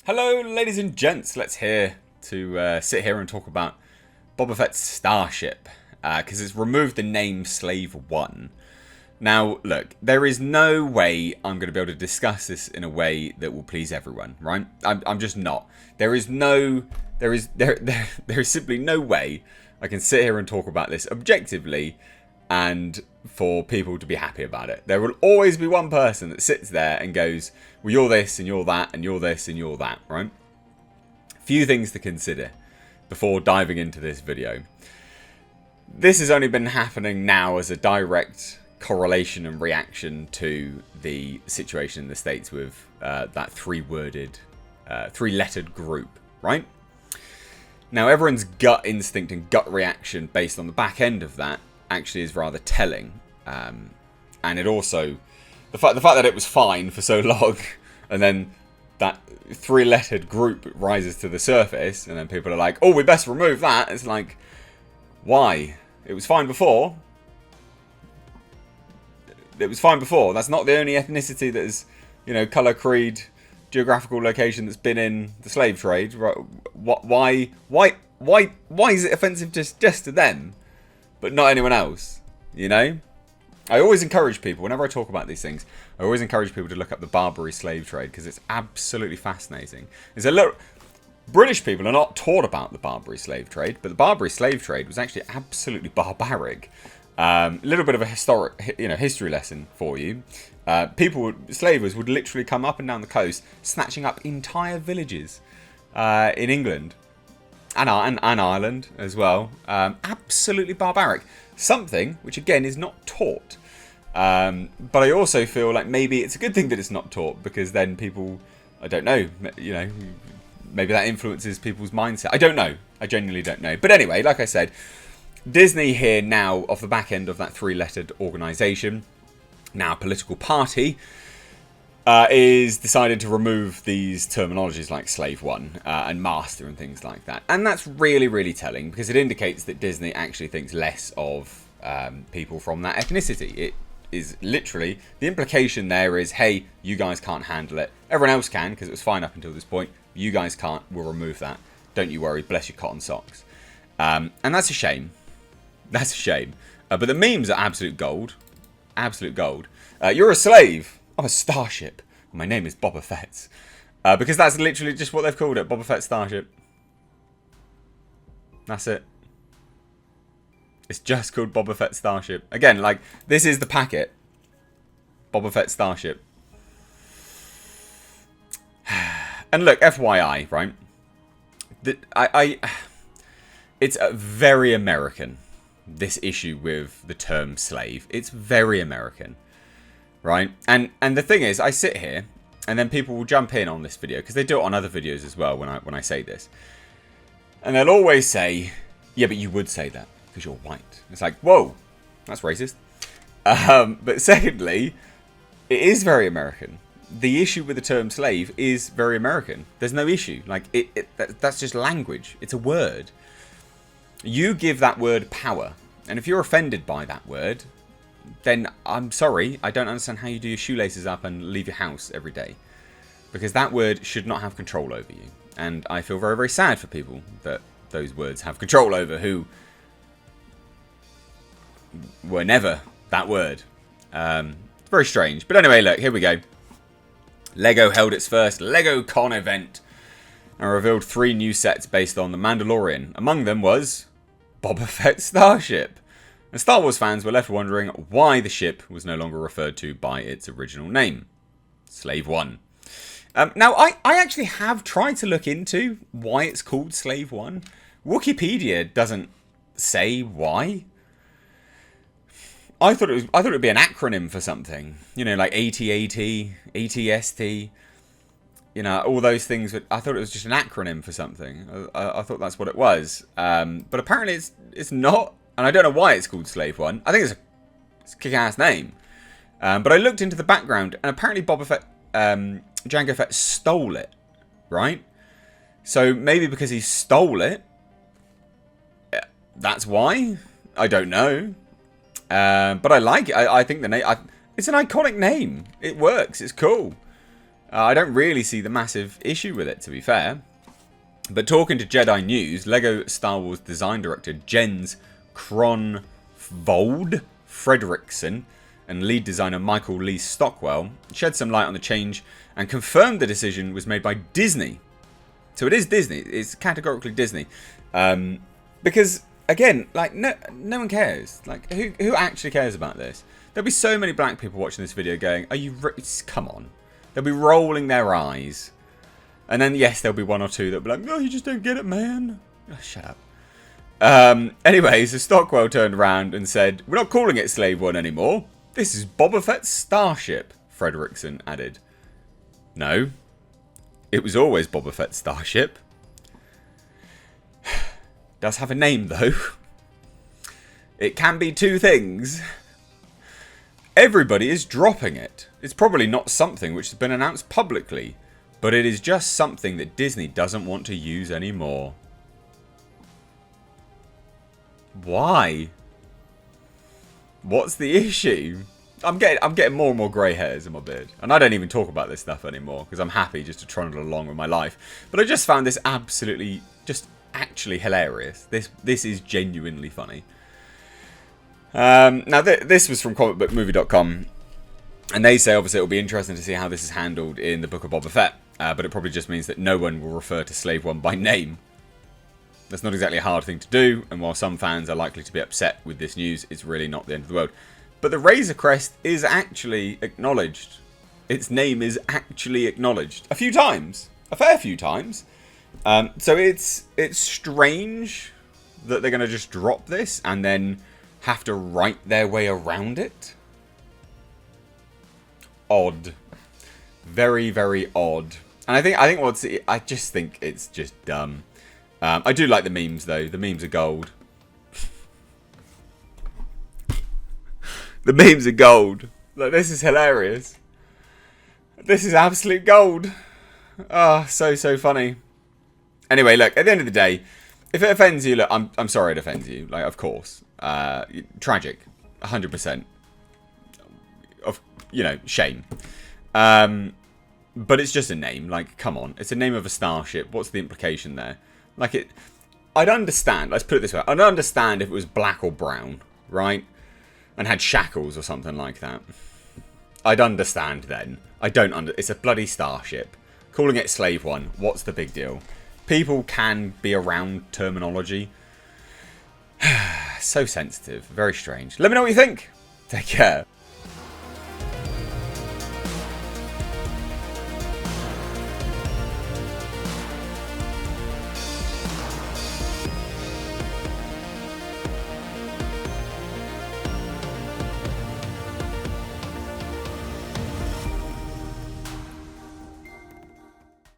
Hello, ladies and gents. Let's sit here and talk about Boba Fett's Starship, because it's removed the name Slave One. Now, look, there is no way I'm going to be able to discuss this in a way that will please everyone, right? I'm just not. There is simply no way I can sit here and talk about this objectively and for people to be happy about it. There will always be one person that sits there and goes, well, you're this and you're that and you're this and you're that, right? Few things to consider before diving into this video. This has only been happening now as a direct correlation and reaction to the situation in the States with that three-lettered group, right? Now, everyone's gut instinct and gut reaction based on the back end of that actually is rather telling, and it also the fact that it was fine for so long, and then that three-lettered group rises to the surface, and then people are like, "Oh, we best remove that." It's like, why? It was fine before. It was fine before. That's not the only ethnicity that is, color, creed, geographical location that's been in the slave trade. Why is it offensive just to them? But not anyone else, I always encourage people, whenever I talk about these things, I always encourage people to look up the Barbary slave trade, because it's absolutely fascinating. British people are not taught about the Barbary slave trade, but the Barbary slave trade was actually absolutely barbaric. A little bit of a history lesson for you. Slavers would literally come up and down the coast, snatching up entire villages in England. And Ireland as well. Absolutely barbaric. Something which, again, is not taught. But I also feel like maybe it's a good thing that it's not taught, because then people, I don't know, maybe that influences people's mindset. I don't know. I genuinely don't know. But anyway, like I said, Disney here now, off the back end of that three-lettered organisation, now a political party, is decided to remove these terminologies like Slave One and Master and things like that. And that's really, really telling, because it indicates that Disney actually thinks less of people from that ethnicity. It is literally, the implication there is, hey, you guys can't handle it. Everyone else can, because it was fine up until this point. You guys can't. We'll remove that. Don't you worry. Bless your cotton socks. And that's a shame. That's a shame. But the memes are absolute gold. Absolute gold. You're a slave. I'm a Starship. My name is Boba Fett. Because that's literally just what they've called it. Boba Fett Starship. That's it. It's just called Boba Fett Starship. Again, like, this is the packet. Boba Fett Starship. And look, FYI, right? It's very American, this issue with the term slave. It's very American. Right? And the thing is, I sit here, and then people will jump in on this video, because they do it on other videos as well when I say this. And they'll always say, yeah, but you would say that, because you're white. It's like, whoa, that's racist. But secondly, it is very American. The issue with the term slave is very American. There's no issue. Like, that's just language. It's a word. You give that word power. And if you're offended by that word, then I'm sorry, I don't understand how you do your shoelaces up and leave your house every day. Because that word should not have control over you. And I feel very, very sad for people that those words have control over, who were never that word. It's very strange. But anyway, look, here we go. LEGO held its first LEGOCon event and revealed 3 new sets based on The Mandalorian. Among them was Boba Fett Starship. And Star Wars fans were left wondering why the ship was no longer referred to by its original name, Slave One. Now, I actually have tried to look into why it's called Slave One. Wikipedia doesn't say why. I thought it would be an acronym for something, like AT-AT, ATST, all those things. I thought it was just an acronym for something. I thought that's what it was, but apparently it's not. And I don't know why it's called Slave One. I think it's a kick-ass name. But I looked into the background, and apparently Boba Fett, Jango Fett stole it, right? So maybe because he stole it, that's why? I don't know. But I like it. I think the name, it's an iconic name. It works. It's cool. I don't really see the massive issue with it, to be fair. But talking to Jedi News, LEGO Star Wars design director Jens Kronvold Fredrickson and lead designer Michael Lee Stockwell shed some light on the change and confirmed the decision was made by Disney. So it is Disney. It's categorically Disney. Because, again, like, no one cares. Like, who actually cares about this? There'll be so many black people watching this video going, are you... Come on. They'll be rolling their eyes. And then, yes, there'll be one or two that'll be like, no, you just don't get it, man. Oh, shut up. Anyway, so Stockwell turned around and said, we're not calling it Slave One anymore. This is Boba Fett's Starship, Fredrickson added. No. It was always Boba Fett's Starship. Does have a name, though. It can be two things. Everybody is dropping it. It's probably not something which has been announced publicly, but it is just something that Disney doesn't want to use anymore. Why? What's the issue? I'm getting more and more grey hairs in my beard, and I don't even talk about this stuff anymore because I'm happy just to trundle along with my life. But I just found this absolutely, just actually hilarious. This is genuinely funny. Now this was from comicbookmovie.com, and they say obviously it'll be interesting to see how this is handled in the Book of Boba Fett, but it probably just means that no one will refer to Slave One by name. That's not exactly a hard thing to do, and while some fans are likely to be upset with this news, it's really not the end of the world. But the Razor Crest is actually acknowledged. Its name is actually acknowledged. A few times. A fair few times. So it's strange that they're going to just drop this and then have to write their way around it. Odd. Very, very odd. And I just think it's just dumb. I do like the memes, though. The memes are gold. The memes are gold. Look, this is hilarious. This is absolute gold. Oh, so funny. Anyway, look, at the end of the day, if it offends you, look, I'm sorry it offends you. Like, of course. Tragic. 100%. Of, shame. But it's just a name. Like, come on. It's a name of a starship. What's the implication there? Like, I'd understand. Let's put it this way. I'd understand if it was black or brown, right? And had shackles or something like that. I'd understand then. I don't it's a bloody starship. Calling it Slave One, what's the big deal? People can be around terminology. So sensitive. Very strange. Let me know what you think. Take care.